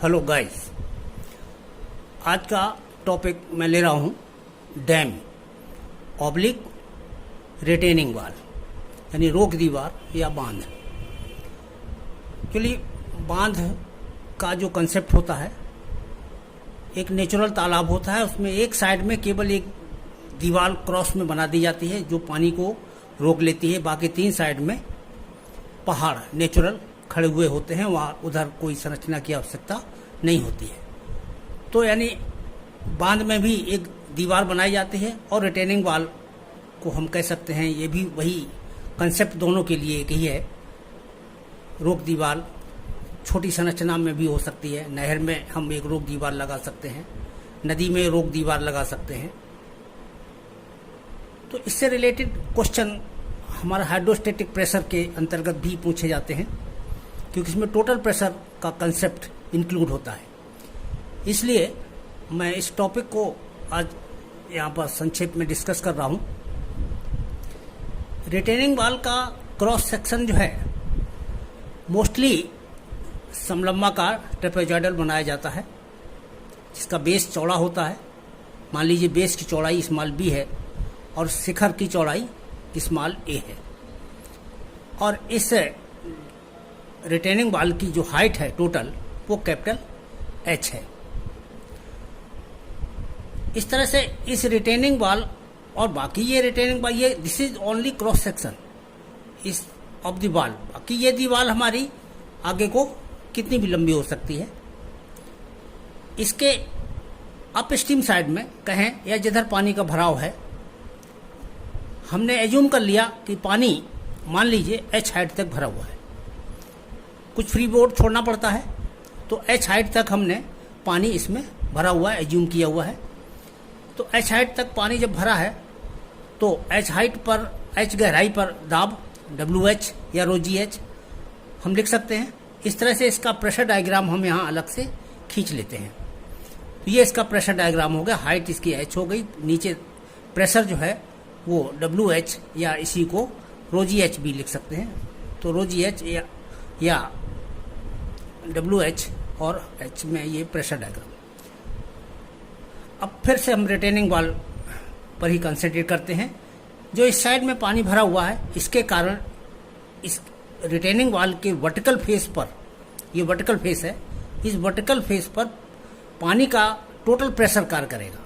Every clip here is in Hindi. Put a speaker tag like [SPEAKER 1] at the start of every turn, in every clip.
[SPEAKER 1] हेलो गाइस, आज का टॉपिक मैं ले रहा हूँ डैम ऑब्लिक रिटेनिंग वाल, यानी रोक दीवार या बांध। एक्चुअली बांध का जो कंसेप्ट होता है, एक नेचुरल तालाब होता है, उसमें एक साइड में केवल एक दीवार क्रॉस में बना दी जाती है जो पानी को रोक लेती है। बाकी तीन साइड में पहाड़ नेचुरल खड़े हुए होते हैं, वहाँ उधर कोई संरचना की आवश्यकता नहीं होती है। तो यानी बांध में भी एक दीवार बनाई जाती है और रिटेनिंग वाल को हम कह सकते हैं, ये भी वही कंसेप्ट दोनों के लिए एक ही है। रोक दीवार छोटी संरचना में भी हो सकती है, नहर में हम एक रोक दीवार लगा सकते हैं, नदी में रोक दीवार लगा सकते हैं। तो इससे रिलेटेड क्वेश्चन हमारा हाइड्रोस्टेटिक प्रेशर के अंतर्गत भी पूछे जाते हैं, क्योंकि इसमें टोटल प्रेशर का कंसेप्ट इंक्लूड होता है। इसलिए मैं इस टॉपिक को आज यहाँ पर संक्षेप में डिस्कस कर रहा हूँ। रिटेनिंग वाल का क्रॉस सेक्शन जो है मोस्टली समलंबाकार ट्रेपेजॉइडल बनाया जाता है, जिसका बेस चौड़ा होता है। मान लीजिए बेस की चौड़ाई स्मॉल बी है और शिखर की चौड़ाई स्मॉल ए है, और इस रिटेनिंग वाल की जो हाइट है टोटल वो कैपिटल एच है। इस तरह से इस रिटेनिंग वाल और बाकी ये रिटेनिंग वाल, ये this is only cross section इस ऑफ द वाल। बाकी ये दीवार हमारी आगे को कितनी भी लंबी हो सकती है। इसके अप स्ट्रीम साइड में कहें या जिधर पानी का भराव है, हमने एज्यूम कर लिया कि पानी मान लीजिए एच हाइट तक भरा हुआ है। कुछ फ्री बोर्ड छोड़ना पड़ता है, तो एच हाइट तक हमने पानी इसमें भरा हुआ है, एज्यूम किया हुआ है। तो एच हाइट तक पानी जब भरा है तो एच हाइट पर, एच गहराई पर दाब WH या ρGH हम लिख सकते हैं। इस तरह से इसका प्रेशर डायग्राम हम यहाँ अलग से खींच लेते हैं। तो ये इसका प्रेशर डायग्राम हो गया, हाइट इसकी H हो गई, नीचे प्रेशर जो है वो WH या इसी को ρGH भी लिख सकते हैं। तो ρGH या WH और H में ये प्रेशर डायग्राम। अब फिर से हम रिटेनिंग वाल पर ही कंसंट्रेट करते हैं। जो इस साइड में पानी भरा हुआ है, इसके कारण इस रिटेनिंग वाल के वर्टिकल फेस पर, ये वर्टिकल फेस है, इस वर्टिकल फेस पर पानी का टोटल प्रेशर कार्य करेगा,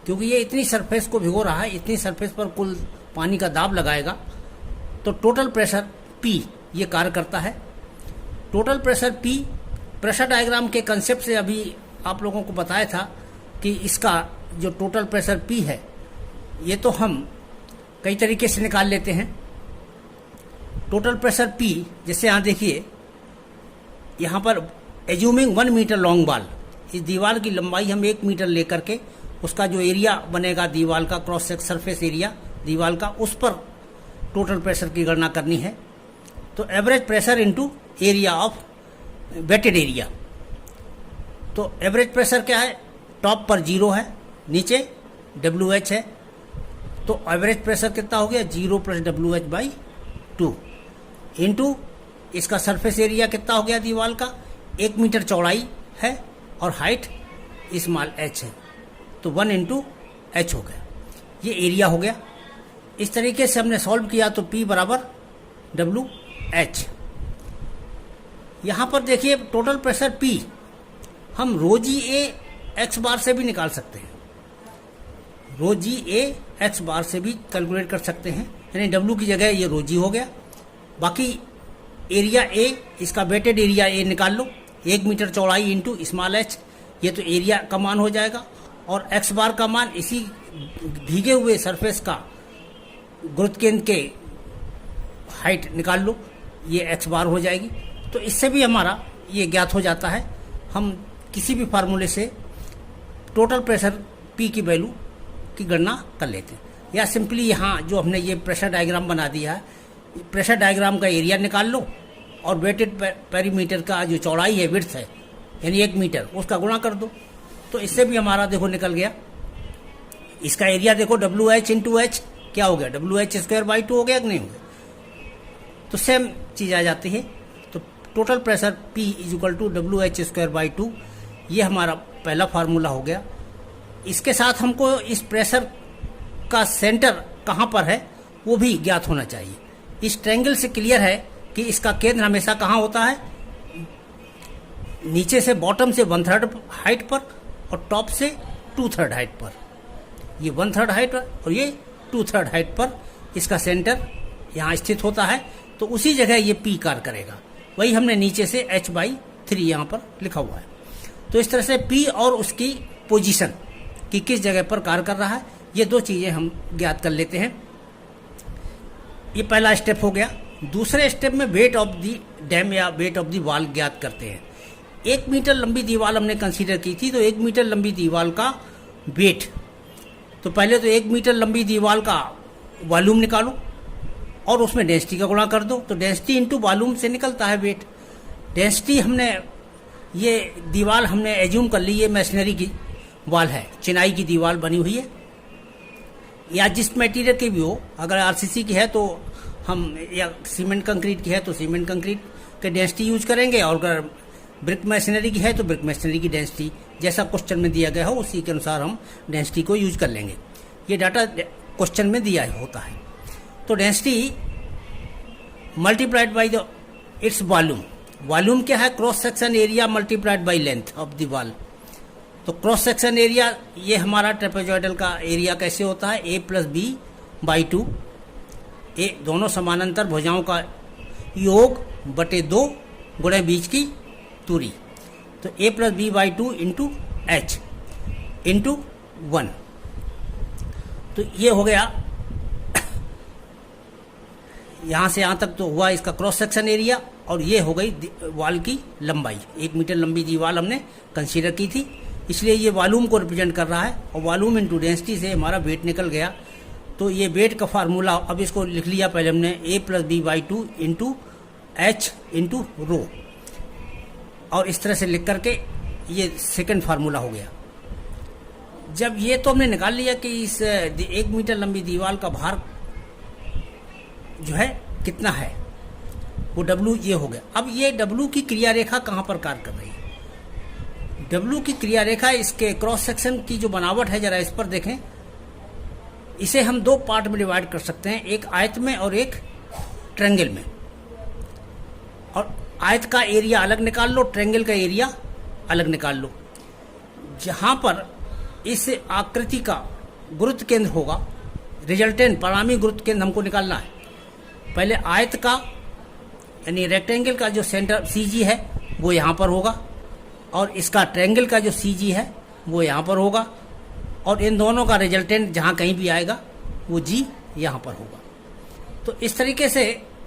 [SPEAKER 1] क्योंकि ये इतनी सरफेस को भिगो रहा है, इतनी सरफेस पर कुल पानी का दाब लगाएगा। तो टोटल प्रेशर P ये कार्य करता है। Total pressure P pressure diagram के कंसेप्ट से अभी आप लोगों को बताया था कि इसका जो टोटल प्रेशर P है, ये तो हम कई तरीके से निकाल लेते हैं। टोटल प्रेशर P, जैसे यहाँ देखिए, यहाँ पर एज्यूमिंग 1 मीटर लॉन्ग वाल, इस दीवार की लंबाई हम 1 मीटर लेकर के उसका जो एरिया बनेगा दीवार का, क्रॉस सरफेस एरिया दीवार का, उस पर टोटल प्रेशर की गणना करनी है। तो average pressure into area of wetted area. तो एवरेज प्रेशर क्या है, टॉप पर 0 है, नीचे WH है। तो एवरेज प्रेशर कितना हो गया, 0 + WH/2 इंटू इसका सरफेस एरिया कितना हो गया दीवार का, 1 मीटर चौड़ाई है और हाइट स्मॉल h है, तो 1 × H हो गया। ये एरिया हो गया। इस तरीके से हमने सॉल्व किया तो P = WH। यहाँ पर देखिए टोटल प्रेशर P हम ρGA x बार से भी निकाल सकते हैं, ρGA x बार से भी कैलकुलेट कर सकते हैं, यानी W की जगह ये ρG हो गया। बाकी एरिया A, इसका वेटेड एरिया A निकाल लो, 1 मीटर चौड़ाई इंटू स्मॉल h, ये तो एरिया का मान हो जाएगा। और x बार का मान इसी भीगे हुए सरफेस का गुरुत्व केंद्र के हाइट निकाल लो, ये x बार हो जाएगी। तो इससे भी हमारा ये ज्ञात हो जाता है। हम किसी भी फार्मूले से टोटल प्रेशर P की वैल्यू की गणना कर लेते हैं, या सिंपली यहाँ जो हमने ये प्रेशर डायग्राम बना दिया है, प्रेशर डायग्राम का एरिया निकाल लो और वेटेड पेरीमीटर का जो चौड़ाई है, विड्थ है, यानी 1 मीटर, उसका गुणा कर दो। तो इससे भी हमारा देखो निकल गया। इसका एरिया देखो WH × H क्या हो गया, WH² / 2 हो गया कि नहीं हो गया। तो सेम चीज़ आ जाती है। तो total pressure P is equal to WH²/2, ये हमारा पहला फार्मूला हो गया। इसके साथ हमको इस प्रेशर का सेंटर कहाँ पर है वो भी ज्ञात होना चाहिए। इस ट्रायंगल से क्लियर है कि इसका केंद्र हमेशा कहाँ होता है, नीचे से बॉटम से 1/3 हाइट पर और टॉप से 2/3 हाइट पर। ये 1/3 हाइट और ये 2/3 हाइट पर इसका सेंटर यहाँ स्थित होता है, तो उसी जगह ये P कार्य करेगा। वही हमने नीचे से H/3 यहाँ पर लिखा हुआ है। तो इस तरह से P और उसकी पोजीशन कि किस जगह पर कार्य कर रहा है, ये दो चीज़ें हम ज्ञात कर लेते हैं। ये पहला स्टेप हो गया। दूसरे स्टेप में वेट ऑफ द डैम या वेट ऑफ द वॉल ज्ञात करते हैं। 1 मीटर लंबी दीवार हमने कंसीडर की थी, तो 1 मीटर लंबी दीवार का वेट, तो पहले तो 1 मीटर लंबी दीवार का वॉल्यूम निकालो और उसमें डेंसिटी का गुणा कर दो, तो डेंसिटी इंटू वॉल्यूम से निकलता है वेट। डेंसिटी हमने ये दीवार हमने एज्यूम कर ली, ये मैसनरी की वॉल है, चिनाई की दीवार बनी हुई है, या जिस मटेरियल की भी हो, अगर आरसीसी की है तो हम, या सीमेंट कंक्रीट की है तो सीमेंट कंक्रीट के डेंसिटी यूज करेंगे, और अगर ब्रिक मैसनरी की है तो ब्रिक मैसनरी की डेंसिटी जैसा क्वेश्चन में दिया गया हो उसी के अनुसार हम डेंसिटी को यूज कर लेंगे। ये डाटा क्वेश्चन में दिया होता है। तो density multiplied by the its volume. Volume क्या है, cross section area multiplied by length of the wall. तो क्रॉस सेक्शन एरिया ये हमारा ट्रेपेजॉइडल का एरिया कैसे होता है, A+B/2, ए दोनों समानांतर भुजाओं का योग बटे 2 गुणे बीच की दूरी, तो A+B/2 इंटू H इंटू 1। तो ये हो गया, यहाँ से यहाँ तक तो हुआ इसका क्रॉस सेक्शन एरिया, और ये हो गई वॉल की लंबाई। 1 मीटर लंबी दीवार हमने कंसीडर की थी, इसलिए ये वॉल्यूम को रिप्रेजेंट कर रहा है, और वॉल्यूम इंटू डेंसिटी से हमारा वेट निकल गया। तो ये वेट का फार्मूला अब इसको लिख लिया पहले हमने, A+B/2 into H into rho, और इस तरह से लिख करके ये सेकंड फार्मूला हो गया। जब ये तो हमने निकाल लिया कि इस 1 मीटर लंबी दीवार का भार जो है कितना है, वो W ये हो गया। अब ये W की क्रिया रेखा कहाँ पर कार्य कर रही है, W की क्रिया रेखा इसके क्रॉस सेक्शन की जो बनावट है, जरा इस पर देखें। इसे हम 2 पार्ट में डिवाइड कर सकते हैं, एक आयत में और एक ट्रायंगल में। और आयत का एरिया अलग निकाल लो, ट्रायंगल का एरिया अलग निकाल लो। जहां पर इस आकृति का गुरुत्व केंद्र होगा, रिजल्टेंट परिणामी गुरुत्व केंद्र हमको निकालना है। पहले आयत का यानी रेक्टेंगल का जो सेंटर CG है वो यहाँ पर होगा, और इसका ट्रायंगल का जो CG है वो यहाँ पर होगा, और इन दोनों का रिजल्टेंट जहाँ कहीं भी आएगा वो G यहाँ पर होगा। तो इस तरीके से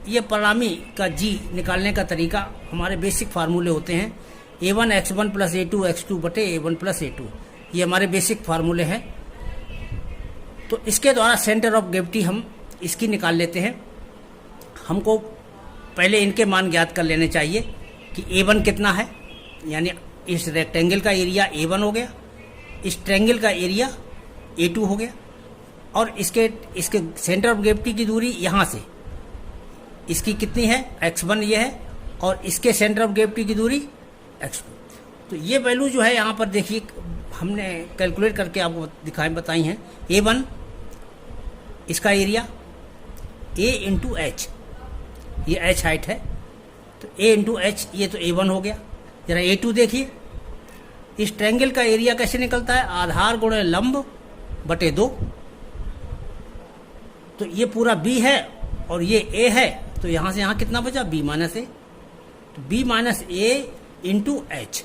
[SPEAKER 1] ये परिणामी का G निकालने का तरीका, हमारे बेसिक फार्मूले होते हैं A1 x1 plus A2 x2 बटे A1 प्लस A2, ये हमारे बेसिक फार्मूले हैं। तो इसके द्वारा सेंटर ऑफ ग्रेविटी हम इसकी निकाल लेते हैं। हमको पहले इनके मान ज्ञात कर लेने चाहिए कि A1 कितना है, यानी इस रेक्टेंगल का एरिया A1 हो गया, इस ट्रायंगल का एरिया A2 हो गया, और इसके सेंटर ऑफ ग्रेविटी की दूरी यहाँ से इसकी कितनी है, x1 ये है, और इसके सेंटर ऑफ ग्रेविटी की दूरी x2। तो ये वैल्यू जो है यहाँ पर देखिए हमने कैलकुलेट करके आपको बताई हैं। A1 इसका एरिया A इंटू H, ये H हाइट है, तो A इंटू H ये तो A1 हो गया। जरा A2 देखिए, इस ट्रायंगल का एरिया कैसे निकलता है, आधार गुणे लंब बटे 2, तो ये पूरा B है और ये A है, तो यहाँ से यहाँ कितना बचा, B माइनस A, तो B minus A into H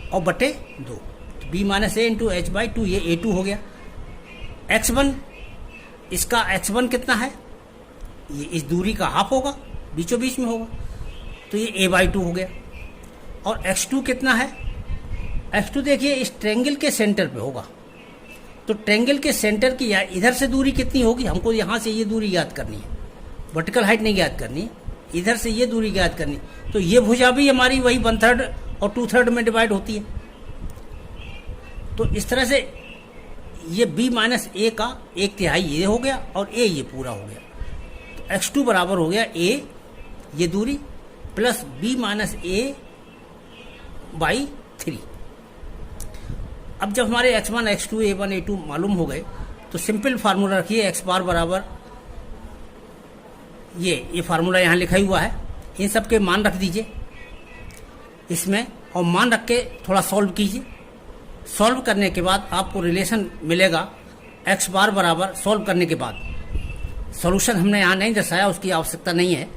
[SPEAKER 1] और बटे 2, तो B minus A into H/2, ये A2 हो गया। x1, इसका x1 कितना है, ये इस दूरी का हाफ होगा, बीचों बीच में होगा, तो ये A/2 हो गया। और x2 कितना है, x2 देखिए इस ट्रायंगल के सेंटर पे होगा, तो ट्रायंगल के सेंटर की इधर से दूरी कितनी होगी, हमको यहाँ से ये दूरी याद करनी है, वर्टिकल हाइट नहीं याद करनी, इधर से ये दूरी याद करनी। तो ये भुजा भी हमारी वही 1/3 और 2/3 में डिवाइड होती है। तो इस तरह से ये B माइनस A का 1/3 ये हो गया और A ये पूरा हो गया, तो x2 बराबर हो गया A ये दूरी plus B minus A by 3। अब जब हमारे x1, x2, a1, a2 मालूम हो गए तो सिंपल फार्मूला रखिए, x बार बराबर ये फार्मूला यहाँ लिखा हुआ है, इन सब के मान रख दीजिए इसमें और मान रख के थोड़ा सॉल्व कीजिए। सॉल्व करने के बाद आपको रिलेशन मिलेगा x बार बराबर, सॉल्व करने के बाद सॉल्यूशन हमने यहाँ नहीं दर्शाया, उसकी आवश्यकता नहीं है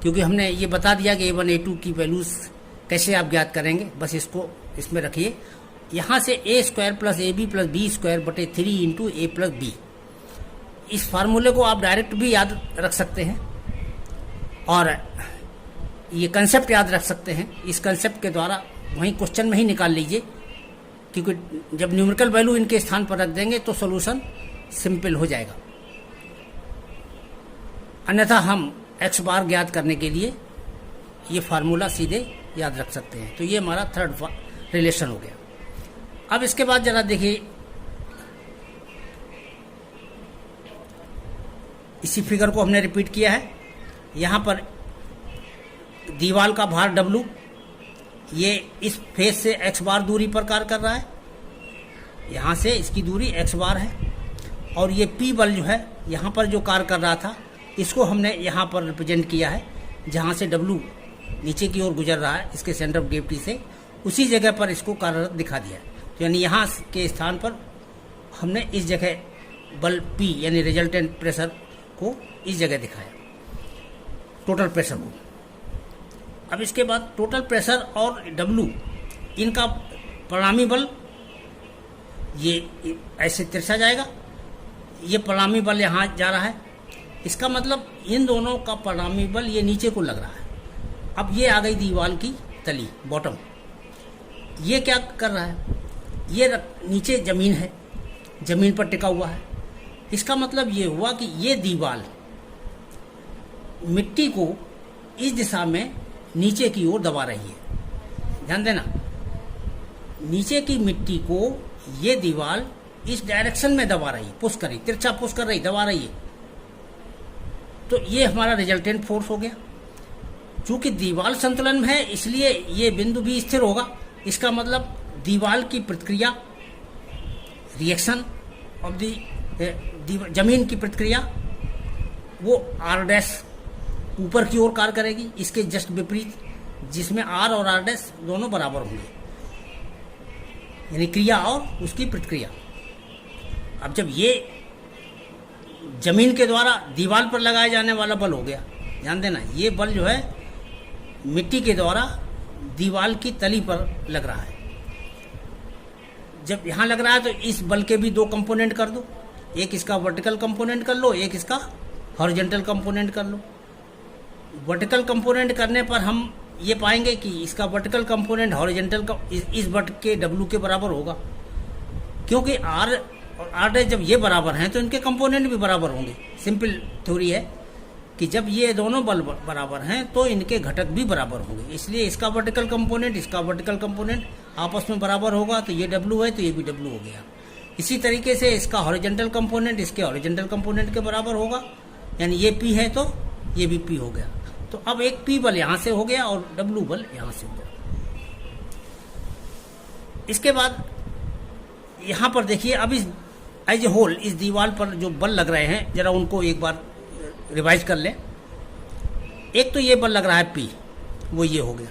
[SPEAKER 1] क्योंकि हमने ये बता दिया कि a1, a2 की वैल्यूज कैसे आप ज्ञात करेंगे, बस इसको इसमें रखिए। यहाँ से a square plus A B plus B square बटे 3 इंटू ए प्लस बी, इस फार्मूले को आप डायरेक्ट भी याद रख सकते हैं और ये कंसेप्ट याद रख सकते हैं। इस कंसेप्ट के द्वारा वहीं क्वेश्चन में ही निकाल लीजिए क्योंकि जब न्यूमेरिकल वैल्यू इनके स्थान पर रख देंगे तो सॉल्यूशन सिंपल हो जाएगा। अन्यथा हम x बार ज्ञात करने के लिए ये फार्मूला सीधे याद रख सकते हैं। तो ये हमारा थर्ड रिलेशन हो गया। अब इसके बाद जरा देखिए, इसी फिगर को हमने रिपीट किया है। यहाँ पर दीवार का भार W ये इस फेस से x बार दूरी पर कार्य कर रहा है, यहाँ से इसकी दूरी x बार है और ये P बल जो है यहाँ पर जो कार्य कर रहा था इसको हमने यहाँ पर रिप्रेजेंट किया है, जहाँ से W नीचे की ओर गुजर रहा है इसके सेंटर ऑफ ग्रेविटी से, उसी जगह पर इसको कार्यरत दिखा दिया है। तो यानी यहाँ के स्थान पर हमने इस जगह बल P यानी रिजल्टेंट प्रेशर को इस जगह दिखाया, टोटल प्रेशर को। अब इसके बाद टोटल प्रेशर और W इनका परिणामी बल ये ऐसे तिरछा जाएगा, ये परिणामी बल यहाँ जा रहा है, इसका मतलब इन दोनों का परिणामी बल ये नीचे को लग रहा है। अब ये आ गई दीवार की तली, बॉटम। ये क्या कर रहा है, ये नीचे जमीन है, जमीन पर टिका हुआ है। इसका मतलब ये हुआ कि ये दीवार मिट्टी को इस दिशा में नीचे की ओर दबा रही है। ध्यान देना, नीचे की मिट्टी को ये दीवार इस डायरेक्शन में दबा रही है, पुश कर रही, तिरछा पुश कर रही, दबा रही है। तो ये हमारा रिजल्टेंट फोर्स हो गया। चूंकि दीवार संतुलन में है इसलिए ये बिंदु भी स्थिर होगा। इसका मतलब दीवार की प्रतिक्रिया, रिएक्शन ऑफ दी जमीन की प्रतिक्रिया, वो आर डैश ऊपर की ओर कार्य करेगी, इसके जस्ट विपरीत, जिसमें आर और आर डैश दोनों बराबर होंगे, यानी क्रिया और उसकी प्रतिक्रिया। अब जब ये जमीन के द्वारा दीवार पर लगाया जाने वाला बल हो गया, ध्यान देना, ये बल जो है मिट्टी के द्वारा दीवार की तली पर लग रहा है। जब यहाँ लग रहा है तो इस बल के भी दो कंपोनेंट कर दो, एक इसका वर्टिकल कंपोनेंट कर लो, एक इसका हॉरिजॉन्टल कंपोनेंट कर लो। वर्टिकल कंपोनेंट करने पर हम ये पाएंगे कि इसका वर्टिकल कंपोनेंट हॉरिजॉन्टल का इस बट के W के बराबर होगा, क्योंकि R और R डैश जब ये बराबर हैं तो इनके कंपोनेंट भी बराबर होंगे। सिंपल थ्योरी है कि जब ये दोनों बल बराबर हैं तो इनके घटक भी बराबर होंगे, इसलिए इसका वर्टिकल कंपोनेंट इसका वर्टिकल कंपोनेंट आपस में बराबर होगा। तो ये W है तो ये भी W हो गया। इसी तरीके से इसका हॉरिजॉन्टल कंपोनेंट इसके हॉरिजॉन्टल कंपोनेंट के बराबर होगा, यानी ये P है तो ये भी P हो गया। तो अब एक P बल यहाँ से हो गया और W बल यहाँ से हो गया। इसके बाद यहाँ पर देखिए, अब इस एज ए होल इस दीवार पर जो बल लग रहे हैं जरा उनको एक बार रिवाइज कर लें। एक तो ये बल लग रहा है P, वो ये हो गया।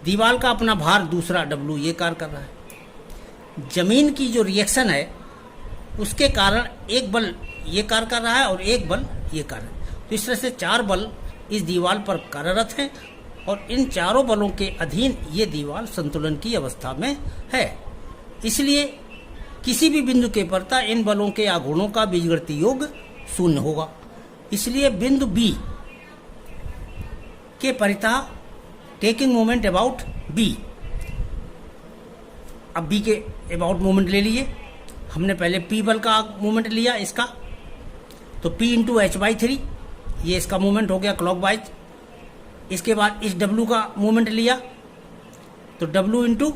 [SPEAKER 1] दीवार का अपना भार दूसरा W ये कार्य कर रहा है। जमीन की जो रिएक्शन है उसके कारण एक बल ये कार्य कर रहा है और एक बल ये कार्य। तो इस तरह से चार बल इस दीवार पर कार्यरत हैं और इन चारों बलों के अधीन ये दीवार संतुलन की अवस्था में है। इसलिए किसी भी बिंदु के परता इन बलों के आघूर्णों का बीजगणितीय योग शून्य होगा। इसलिए बिंदु B के परितः टेकिंग मोमेंट अबाउट B, अब B के अबाउट मोमेंट ले लिए। हमने पहले P बल का मोमेंट लिया इसका, तो P इंटू H/3 ये इसका मोमेंट हो गया क्लॉकवाइज। इसके बाद इस W का मोमेंट लिया तो W इंटू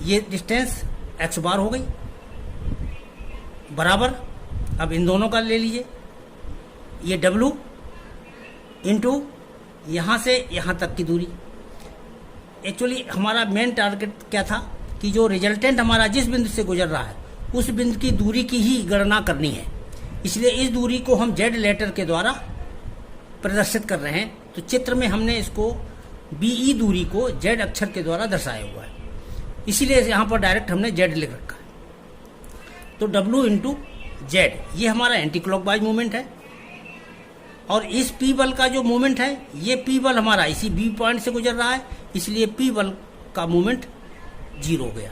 [SPEAKER 1] ये डिस्टेंस x बार हो गई बराबर। अब इन दोनों का ले लीजिए, ये W इंटू यहाँ से यहाँ तक की दूरी। एक्चुअली हमारा मेन टारगेट क्या था कि जो रिजल्टेंट हमारा जिस बिंदु से गुजर रहा है उस बिंदु की दूरी की ही गणना करनी है, इसलिए इस दूरी को हम जेड लेटर के द्वारा प्रदर्शित कर रहे हैं। तो चित्र में हमने इसको बीई दूरी को जेड अक्षर के द्वारा दर्शाया हुआ है, इसीलिए यहाँ पर डायरेक्ट हमने जेड लिख रखा है। तो W इंटू जेड ये हमारा एंटी क्लॉकवाइज मूवमेंट है, और इस पी बल का जो मूवमेंट है ये पी बल हमारा इसी बी पॉइंट से गुजर रहा है, इसलिए पी बल का मूवमेंट 0 हो गया।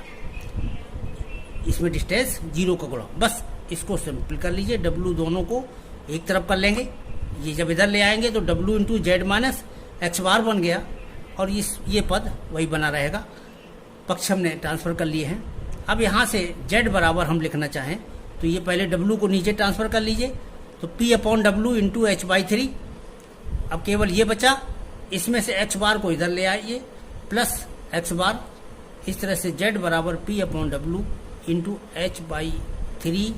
[SPEAKER 1] इसमें डिस्टेंस 0 का गुणा, बस इसको सिंपल कर लीजिए। W दोनों को एक तरफ कर लेंगे, ये जब इधर ले आएंगे तो W into z minus x bar बन गया, और ये पद वही बना रहेगा। पक्ष हमने ट्रांसफर कर लिए हैं। अब यहाँ से Z बराबर हम लिखना चाहें तो ये पहले W को नीचे ट्रांसफर कर लीजिए, तो P upon W into H by 3। अब केवल ये बचा, इसमें से x बार को इधर ले आइए प्लस x बार, इस तरह से Z बराबर P upon W into H by 3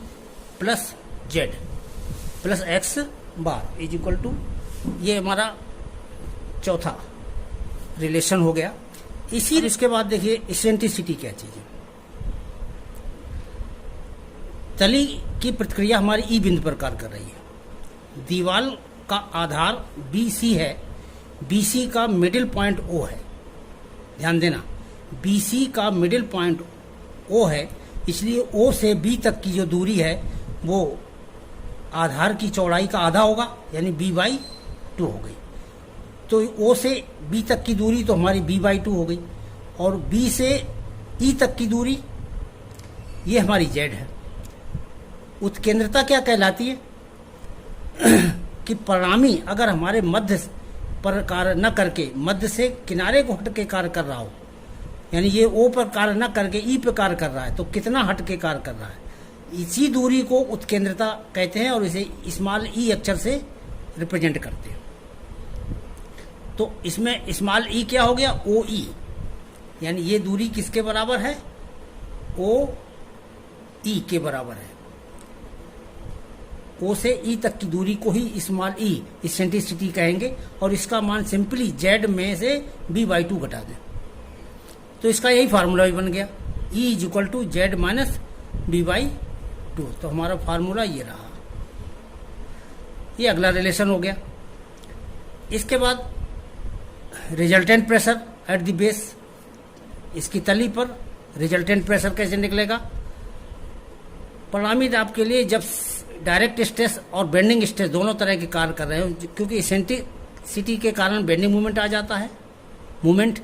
[SPEAKER 1] plus Z plus x bar is equal to, ये हमारा चौथा रिलेशन हो गया। इसके बाद देखिए इसेंट्रिसिटी क्या चीज है। तली की प्रतिक्रिया हमारी ई बिंदु पर कार्य कर रही है। दीवार का आधार BC है, BC का मिडिल पॉइंट O है। ध्यान देना, BC का मिडिल पॉइंट O है, इसलिए O से B तक की जो दूरी है वो आधार की चौड़ाई का आधा होगा, यानी B/2 हो गई। तो O से B तक की दूरी तो हमारी B/2 हो गई, और B से E तक की दूरी ये हमारी Z है। उत्केंद्रता क्या कहलाती है कि परिणामी अगर हमारे मध्य पर कार्य न करके मध्य से किनारे को हट के कार्य कर रहा हो, यानी ये O पर कार्य न करके E पे कार्य कर रहा है, तो कितना हट के कार्य कर रहा है, इसी दूरी को उत्केंद्रता कहते हैं, और इसे स्मॉल e अक्षर से रिप्रेजेंट करते हैं। तो इसमें स्मॉल e क्या हो गया, OE, यानी ये दूरी किसके बराबर है, OE के बराबर है। O से E तक की दूरी को ही स्मॉल e इसेंट्रिसिटी कहेंगे, और इसका मान सिंपली Z में से B/2 घटा दें, तो इसका यही फार्मूला भी बन गया, E is equal to Z minus B/2। तो हमारा फार्मूला ये रहा, ये अगला रिलेशन हो गया। इसके बाद resultant pressure at the base, इसकी तली पर रिजल्टेंट प्रेशर कैसे निकलेगा। परिणामी दाब के लिए जब डायरेक्ट स्ट्रेस और बेंडिंग स्ट्रेस दोनों तरह के कार्य कर रहे हो, क्योंकि इसेंट्रिसिटी के कारण बेंडिंग मूवमेंट आ जाता है मूवमेंट,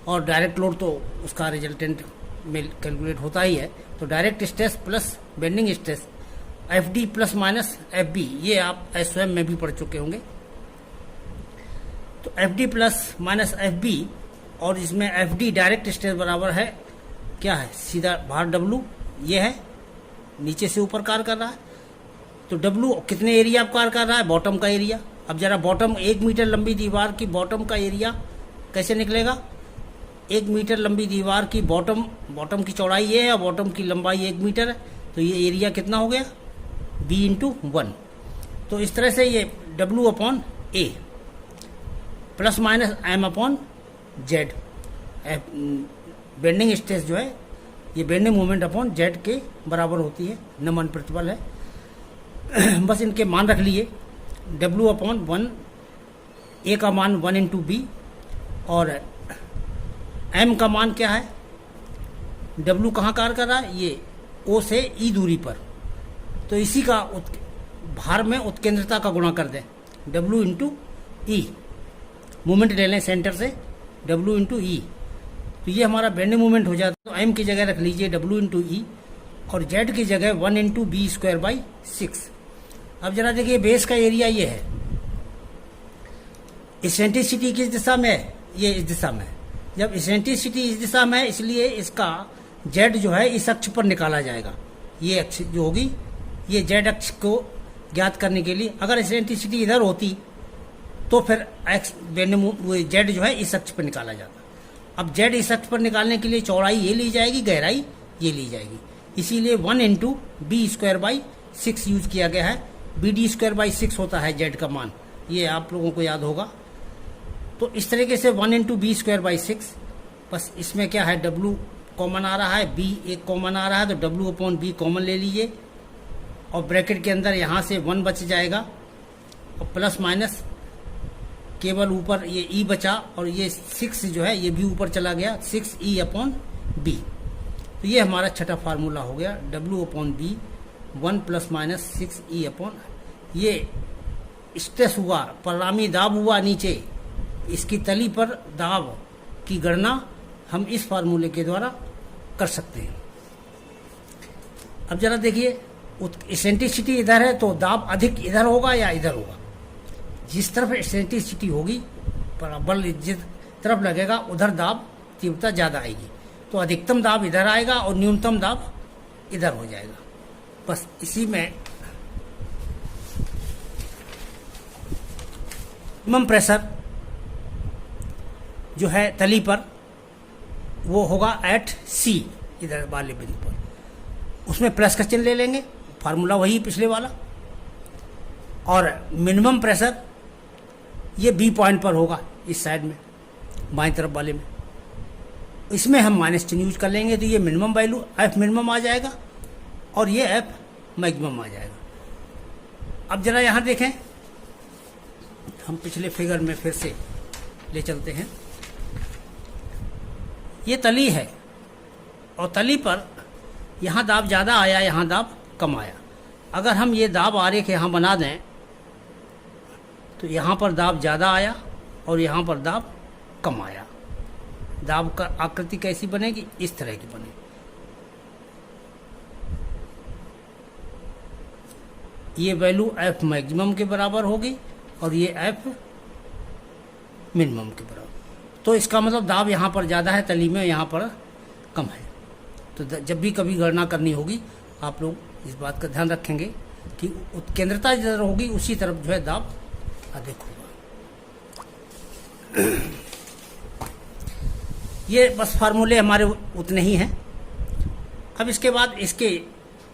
[SPEAKER 1] और डायरेक्ट लोड तो उसका रिजल्टेंट में कैलकुलेट होता ही है। तो direct stress plus bending stress FD plus minus FB, ये आप SOM में भी पढ़ चुके होंगे। तो FD प्लस माइनस FB, और इसमें FD डायरेक्ट स्ट्रेस बराबर है क्या है, सीधा भार W ये है, नीचे से ऊपर कार्य कर रहा है। तो W कितने एरिया आप कार्य कर रहा है, बॉटम का एरिया। अब जरा बॉटम 1 मीटर लंबी दीवार की बॉटम का एरिया कैसे निकलेगा। 1 मीटर लंबी दीवार की बॉटम की चौड़ाई ये है और बॉटम की लंबाई 1 मीटर है, तो ये एरिया कितना हो गया, B/1। तो इस तरह से ये W upon A plus minus M upon Z, bending stress जो है ये बेंडिंग मोमेंट अपॉन Z के बराबर होती है, नमन प्रतिबल है। बस इनके मान रख लिए, W अपॉन 1, A का मान 1 इंटू B, और M का मान क्या है, W कहाँ कार्य कर रहा है, ये O से E दूरी पर, तो इसी का भार में उत्केंद्रता का गुणा कर दें, W इंटू E, मूवमेंट ले लें सेंटर से, W इंटू E, तो ये हमारा बेंडिंग मूवमेंट हो जाता है। तो M की जगह रख लीजिए W इंटू E, और Z की जगह 1 इंटू B²/6। अब जरा देखिए बेस का एरिया ये है, इसेंट्रिसिटी किस दिशा में है, ये इस दिशा में है। जब इसेंट्रिसिटी इस दिशा में है, इसलिए इसका Z जो है इस अक्ष पर निकाला जाएगा। ये अक्ष जो होगी, ये Z अक्ष को ज्ञात करने के लिए, अगर इसेंट्रिसिटी इधर होती तो फिर Z जो है इस अक्ष पर निकाला जाता। अब Z इस अक्ष पर निकालने के लिए चौड़ाई ये ली जाएगी, गहराई ये ली जाएगी, इसीलिए 1 इंटू B²/6 यूज किया गया है। BD²/6 होता है Z का मान, ये आप लोगों को याद होगा। तो इस तरीके से 1 इंटू बी स्क्वायर बाई 6, बस इसमें क्या है W कॉमन आ रहा है, B एक कॉमन आ रहा है, तो W अपॉन बी कॉमन ले लीजिए और ब्रैकेट के अंदर यहाँ से 1 बच जाएगा और प्लस माइनस केवल ऊपर ये E बचा और ये 6 जो है ये भी ऊपर चला गया, 6E अपॉन बी। तो ये हमारा छठा फार्मूला हो गया, W upon B 1 plus minus 6E upon, ये स्ट्रेस हुआ, परिणामी दाब हुआ नीचे, इसकी तली पर दाब की गणना हम इस फार्मूले के द्वारा कर सकते हैं। अब जरा देखिए, इसेंट्रिसिटी इधर है तो दाब अधिक इधर होगा या इधर होगा। जिस तरफ इसेंट्रिसिटी होगी, बल जिस तरफ लगेगा उधर दाब तीव्रता ज़्यादा आएगी, तो अधिकतम दाब इधर आएगा और न्यूनतम दाब इधर हो जाएगा। बस इसी में मिनिमम प्रेशर जो है तली पर वो होगा एट सी, इधर वाले बिंदु पर, उसमें प्लस का चिन्ह ले लेंगे, फार्मूला वही पिछले वाला। और मिनिमम प्रेशर ये बी पॉइंट पर होगा, इस साइड में बाईं तरफ वाले में, इसमें हम माइनस चिन्ह यूज कर लेंगे, तो ये मिनिमम वैल्यू एफ मिनिमम आ जाएगा और ये एफ मैक्सिमम आ जाएगा। अब जरा यहाँ देखें, हम पिछले फिगर में फिर से ले चलते हैं। ये तली है और तली पर यहाँ दाब ज़्यादा आया, यहाँ दाब कम आया। अगर हम ये दाब आरेख यहाँ बना दें तो यहाँ पर दाब ज़्यादा आया और यहाँ पर दाब कम आया। दाब का आकृति कैसी बनेगी, इस तरह की बनेगी। ये वैल्यू एफ मैक्सिमम के बराबर होगी और ये एफ मिनिमम के बराबर। तो इसका मतलब दाब यहाँ पर ज़्यादा है तली में, यहाँ पर कम है। तो जब भी कभी गणना करनी होगी आप लोग इस बात का ध्यान रखेंगे कि उत्केंद्रता जिधर होगी उसी तरफ जो है दाब अधिक होगा। ये बस फार्मूले हमारे उतने ही हैं। अब इसके बाद इसके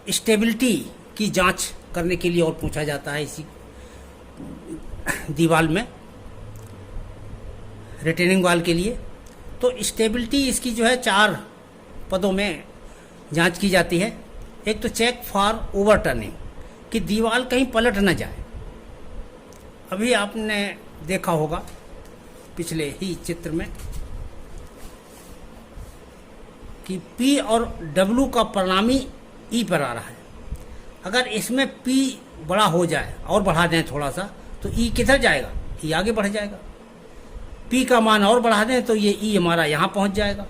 [SPEAKER 1] स्टेबिलिटी की जांच करने के लिए और पूछा जाता है इसी दीवार में, रिटेनिंग वॉल के लिए। तो स्टेबिलिटी इसकी जो है 4 पदों में जांच की जाती है। एक तो चेक फॉर ओवरटर्निंग, कि दीवार कहीं पलट न जाए। अभी आपने देखा होगा पिछले ही चित्र में कि P और W का परिणामी E पर आ रहा है। अगर इसमें P बड़ा हो जाए और बढ़ा दें थोड़ा सा तो E किधर जाएगा, E आगे बढ़ जाएगा। P का मान और बढ़ा दें तो ये E हमारा यहाँ पहुँच जाएगा।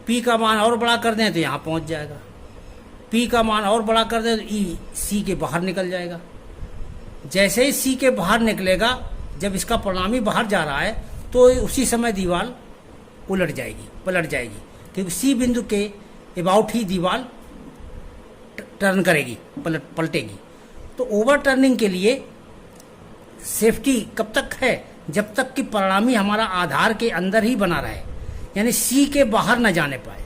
[SPEAKER 1] P का मान और बड़ा कर दें तो यहाँ पहुँच जाएगा। P का मान और बड़ा कर दें तो E C के बाहर निकल जाएगा। जैसे ही C के बाहर निकलेगा, जब इसका परिणामी बाहर जा रहा है तो उसी समय दीवार उलट जाएगी, पलट जाएगी, क्योंकि C बिंदु के अबाउट ही दीवार टर्न करेगी, पलटेगी। तो ओवर टर्निंग के लिए सेफ्टी कब तक है, जब तक कि परिणामी हमारा आधार के अंदर ही बना रहे, यानी C के बाहर न जाने पाए।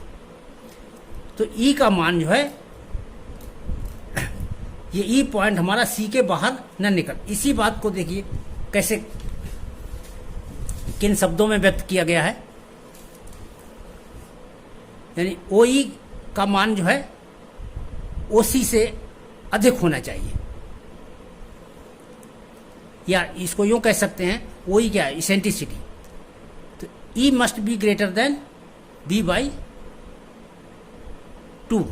[SPEAKER 1] तो E का मान जो है, ये E पॉइंट हमारा C के बाहर न निकल। इसी बात को देखिए कैसे, किन शब्दों में व्यक्त किया गया है। यानी OE का मान जो है OC से अधिक होना चाहिए, या इसको यूं कह सकते हैं, OE क्या है, इसेंट्रिसिटी। तो E must be greater than B/2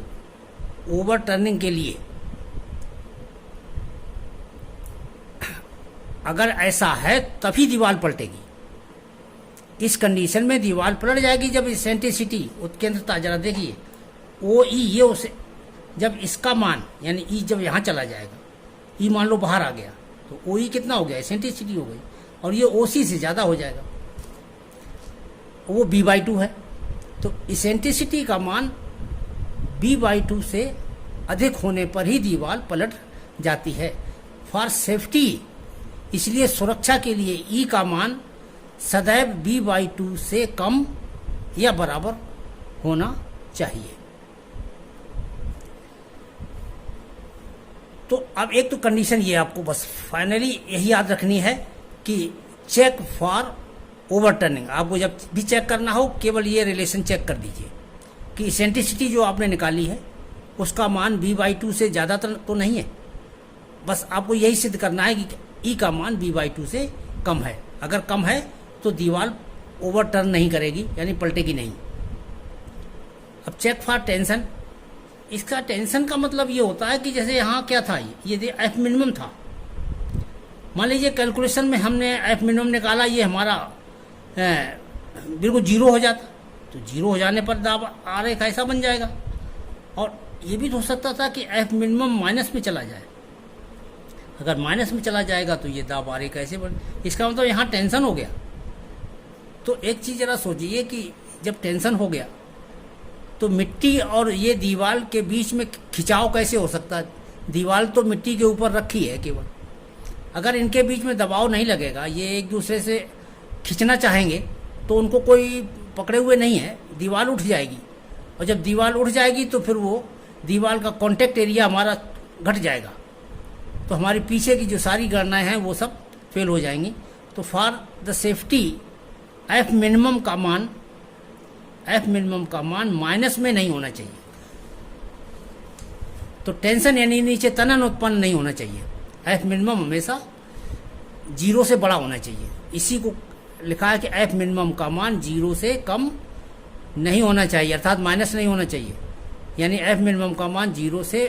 [SPEAKER 1] over turning के लिए। अगर ऐसा है तभी दीवार पलटेगी। इस कंडीशन में दीवार पलट जाएगी जब इसेंट्रिसिटी, उत्केंद्रता, जरा देखिए OE ये उसे, जब इसका मान यानी E जब यहाँ चला जाएगा, E मान लो बाहर आ गया तो OE कितना हो गया, इसेंट्रिसिटी हो गई, और ये OC से ज़्यादा हो जाएगा, वो B/2 है। तो इसेंट्रिसिटी का मान B/2 से अधिक होने पर ही दीवार पलट जाती है। फॉर सेफ्टी, इसलिए सुरक्षा के लिए E का मान सदैव B/2 से कम या बराबर होना चाहिए। तो अब एक तो कंडीशन ये आपको बस फाइनली यही याद रखनी है कि चेक फॉर ओवरटर्निंग। आपको जब भी चेक करना हो केवल ये रिलेशन चेक कर दीजिए कि इसेंट्रिसिटी जो आपने निकाली है उसका मान v/2 से ज़्यादा तो नहीं है। बस आपको यही सिद्ध करना है कि ई का मान v/2 से कम है। अगर कम है तो दीवार ओवरटर्न नहीं करेगी, यानी पलटेगी नहीं। अब चेक फॉर टेंशन। इसका टेंशन का मतलब ये होता है कि जैसे यहाँ क्या था, ये एफ मिनिमम था। मान लीजिए कैलकुलेशन में हमने एफ मिनिमम निकाला, ये हमारा बिल्कुल जीरो हो जाता, तो जीरो हो जाने पर दाब आर एक ऐसा बन जाएगा। और ये भी हो सकता था कि एफ मिनिमम माइनस में चला जाए। अगर माइनस में चला जाएगा तो ये दाब आर एक ऐसे बन, इसका मतलब यहाँ टेंशन हो गया। तो एक चीज़ जरा सोचिए कि जब टेंशन हो गया तो मिट्टी और ये दीवार के बीच में खिंचाव कैसे हो सकता है। दीवार तो मिट्टी के ऊपर रखी है केवल, अगर इनके बीच में दबाव नहीं लगेगा, ये एक दूसरे से खींचना चाहेंगे तो उनको कोई पकड़े हुए नहीं है, दीवार उठ जाएगी। और जब दीवार उठ जाएगी तो फिर वो दीवार का कांटेक्ट एरिया हमारा घट जाएगा, तो हमारी पीछे की जो सारी गणनाएं हैं वो सब फेल हो जाएंगी। तो for the safety F minimum का मान माइनस में नहीं होना चाहिए। तो टेंशन यानी नीचे तनन उत्पन्न नहीं होना चाहिए। एफ मिनिमम हमेशा जीरो से बड़ा होना चाहिए। इसी को लिखा है कि एफ मिनिमम का मान जीरो से कम नहीं होना चाहिए, अर्थात माइनस नहीं होना चाहिए, यानी एफ मिनिमम का मान जीरो से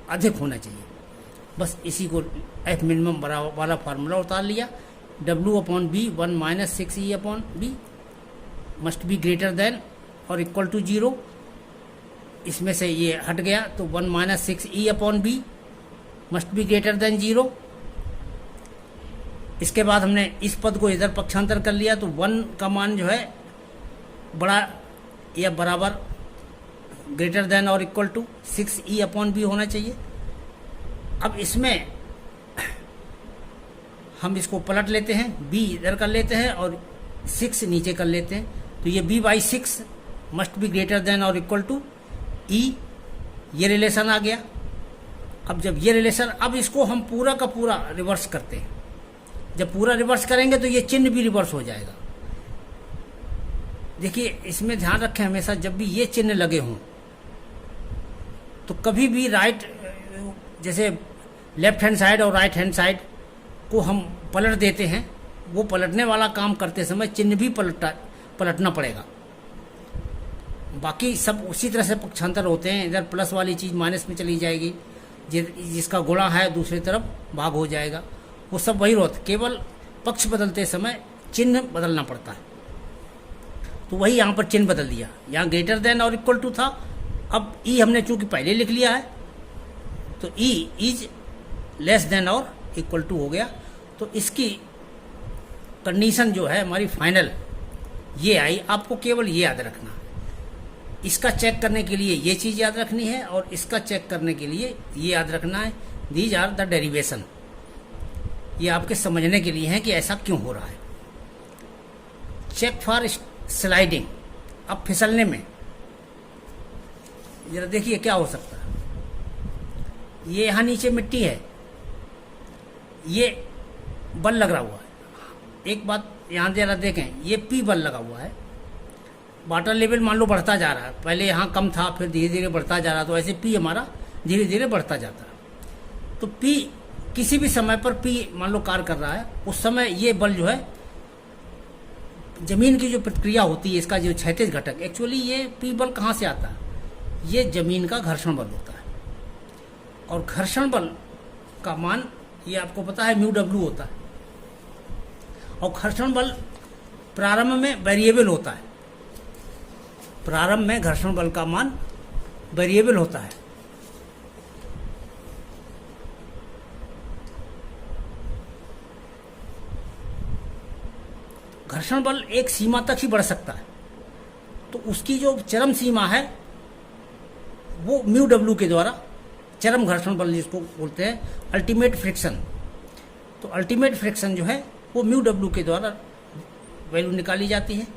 [SPEAKER 1] अधिक होना चाहिए। बस इसी को एफ मिनिमम वाला फार्मूला उतार लिया। W/B 1 - 6E/B must be greater than और इक्वल टू जीरो। इसमें से ये हट गया तो 1 - 6E/B must be greater than zero. इसके बाद हमने इस पद को इधर पक्षांतर कर लिया तो 1 का मान जो है बड़ा या बराबर ग्रेटर देन और इक्वल टू 6E/B होना चाहिए। अब इसमें हम इसको पलट लेते हैं, b इधर कर लेते हैं और 6 नीचे कर लेते हैं, तो ये b/6 must be greater than और इक्वल टू e, ये रिलेशन आ गया। अब जब ये रिलेशन, अब इसको हम पूरा का पूरा रिवर्स करते हैं। जब पूरा रिवर्स करेंगे तो ये चिन्ह भी रिवर्स हो जाएगा। देखिए इसमें ध्यान रखें, हमेशा जब भी ये चिन्ह लगे हों तो कभी भी राइट, जैसे लेफ्ट हैंड साइड और राइट हैंड साइड को हम पलट देते हैं, वो पलटने वाला काम करते समय चिन्ह भी पलटना पड़ेगा। बाकी सब उसी तरह से पक्षांतर होते हैं। इधर प्लस वाली चीज़ माइनस में चली जाएगी, जिसका गुणा है दूसरी तरफ भाग हो जाएगा, वो सब वही होता, केवल पक्ष बदलते समय चिन्ह बदलना पड़ता है। तो वही यहाँ पर चिन्ह बदल दिया, यहाँ ग्रेटर देन और इक्वल टू था, अब ई हमने चूंकि पहले लिख लिया है तो ई इज लेस देन और इक्वल टू हो गया। तो इसकी कंडीशन जो है हमारी फाइनल ये आई। आपको केवल ये याद रखना, इसका चेक करने के लिए ये चीज़ याद रखनी है और इसका चेक करने के लिए ये याद रखना है। दीज आर द डेरिवेशन, ये आपके समझने के लिए है कि ऐसा क्यों हो रहा है। Check for sliding. अब फिसलने में जरा देखिए क्या हो सकता है। ये यहाँ नीचे मिट्टी है, ये बल लग रहा हुआ है। एक बात यहाँ जरा देखें, ये P बल लगा हुआ है। वाटर लेवल मान लो बढ़ता जा रहा है, पहले यहाँ कम था फिर धीरे धीरे बढ़ता जा रहा, तो ऐसे P हमारा धीरे धीरे बढ़ता जाता है। तो P किसी भी समय पर P मान लो कार्य कर रहा है, उस समय ये बल जो है जमीन की जो प्रतिक्रिया होती है, इसका जो क्षैतिज घटक, एक्चुअली ये P बल कहाँ से आता है, ये जमीन का घर्षण बल होता है। और घर्षण बल का मान ये आपको पता है μW होता है। और घर्षण बल प्रारंभ में वेरिएबल होता है, प्रारंभ में घर्षण बल का मान वेरिएबल होता है। घर्षण बल एक सीमा तक ही बढ़ सकता है, तो उसकी जो चरम सीमा है वो μW के द्वारा, चरम घर्षण बल जिसको बोलते हैं अल्टीमेट फ्रिक्शन, तो अल्टीमेट फ्रिक्शन जो है वो μW के द्वारा वैल्यू निकाली जाती है।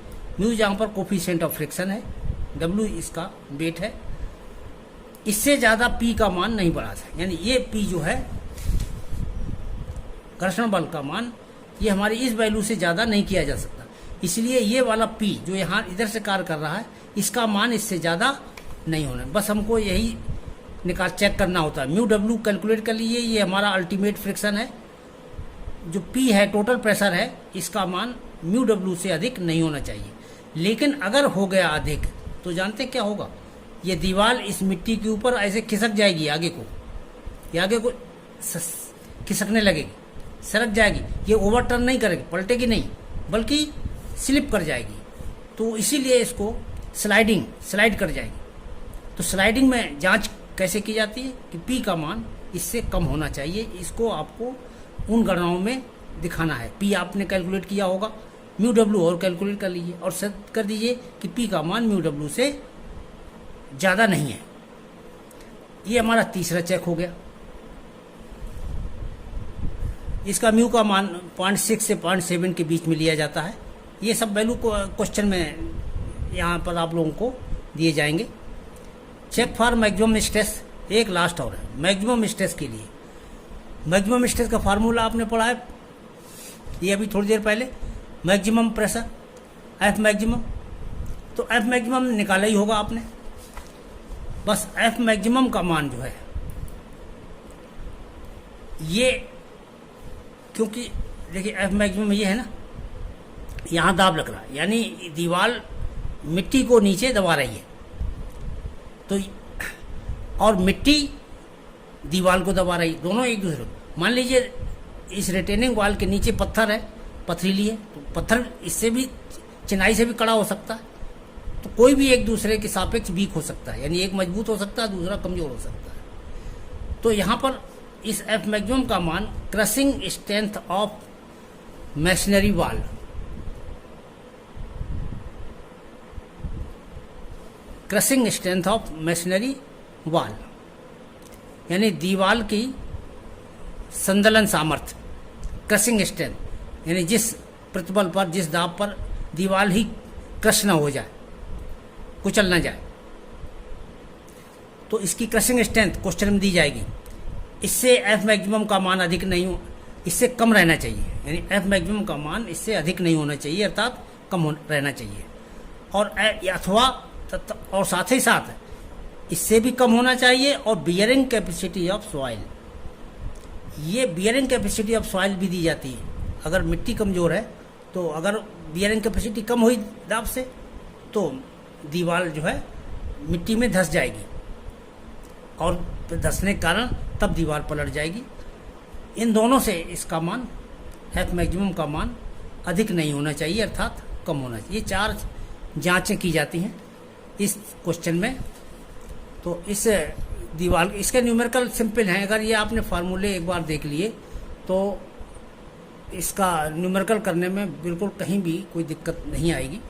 [SPEAKER 1] म्यू जहाँ पर कोफिशिएंट ऑफ फ्रिक्शन है, W इसका वेट है। इससे ज़्यादा P का मान नहीं बढ़ा सकता, यानी ये P जो है घर्षण बल का मान, ये हमारी इस वैल्यू से ज़्यादा नहीं किया जा सकता। इसलिए ये वाला P जो यहाँ इधर से कार्य कर रहा है, इसका मान इससे ज़्यादा नहीं होना। बस हमको यही चेक करना होता है। म्यू डब्ल्यू कैलकुलेट कर लीजिए, ये हमारा अल्टीमेट फ्रिक्शन है। जो P है, टोटल प्रेशर है, इसका मान म्यू डब्ल्यू से अधिक नहीं होना चाहिए। लेकिन अगर हो गया अधिक तो जानते क्या होगा, ये दीवार इस मिट्टी के ऊपर ऐसे खिसक जाएगी, आगे को खिसकने लगेगी, सरक जाएगी। ये ओवरटर्न नहीं करेगी, पलटेगी नहीं, बल्कि स्लिप कर जाएगी। तो इसीलिए इसको स्लाइड कर जाएगी। तो स्लाइडिंग में जांच कैसे की जाती है कि P का मान इससे कम होना चाहिए। इसको आपको उन गणनाओं में दिखाना है। P आपने कैलकुलेट किया होगा, म्यू डब्ल्यू और कैलकुलेट कर लीजिए और सेट कर दीजिए कि P का मान म्यू डब्ल्यू से ज़्यादा नहीं है। ये हमारा तीसरा चेक हो गया। इसका म्यू का मान 0.6 से 0.7 के बीच में लिया जाता है। ये सब वैल्यू को क्वेश्चन में यहाँ पर आप लोगों को दिए जाएंगे। चेक फॉर मैक्सिमम स्ट्रेस एक लास्ट और है। मैक्सिमम स्ट्रेस के लिए मैक्सिमम स्ट्रेस का फार्मूला आपने पढ़ा है ये अभी थोड़ी देर पहले। मैक्सिमम प्रेशर एफ मैक्सिमम, तो एफ मैक्सिमम निकाला ही होगा आपने। बस एफ मैक्सिमम का मान जो है ये, क्योंकि देखिए एफ मैक्सिमम ये है ना, यहाँ दाब लग रहा है, यानी दीवार मिट्टी को नीचे दबा रही है। तो और मिट्टी दीवार को दबा रही, दोनों एक दूसरे को। मान लीजिए इस रिटेनिंग वॉल के नीचे पत्थर है, पथरीली है, तो पत्थर इससे भी चिनाई से भी कड़ा हो सकता है। तो कोई भी एक दूसरे के सापेक्ष वीक हो सकता है, यानी एक मजबूत हो सकता है, दूसरा कमजोर हो सकता है। तो यहाँ पर इस एफ मैक्सिमम का मान crushing strength of machinery wall, crushing strength of machinery wall यानी दीवार की संदलन सामर्थ्य, क्रशिंग स्ट्रेंथ यानी जिस प्रतिबल पर, जिस दाब पर दीवार ही क्रश न हो जाए, कुचल न जाए, तो इसकी क्रशिंग स्ट्रेंथ क्वेश्चन में दी जाएगी। इससे एफ मैक्सिमम का मान अधिक नहीं हो, इससे कम रहना चाहिए, यानी एफ मैक्सिमम का मान इससे अधिक नहीं होना चाहिए, अर्थात कम रहना चाहिए। और अथवा और साथ ही साथ इससे भी कम होना चाहिए। और बियरिंग कैपेसिटी ऑफ सॉइल, ये बियरिंग कैपेसिटी ऑफ सॉइल भी दी जाती है। अगर मिट्टी कमज़ोर है तो अगर बियरिंग कैपेसिटी कम हुई दाब से तो दीवार जो है मिट्टी में धंस जाएगी और धंसने के कारण तब दीवार पलट जाएगी। इन दोनों से इसका मान एफ मैक्सिमम का मान अधिक नहीं होना चाहिए, अर्थात कम होना चाहिए। ये 4 जांचें की जाती हैं इस क्वेश्चन में। तो इस दीवार, इसके न्यूमेरिकल सिंपल हैं। अगर ये आपने फार्मूले एक बार देख लिए तो इसका न्यूमेरिकल करने में बिल्कुल कहीं भी कोई दिक्कत नहीं आएगी।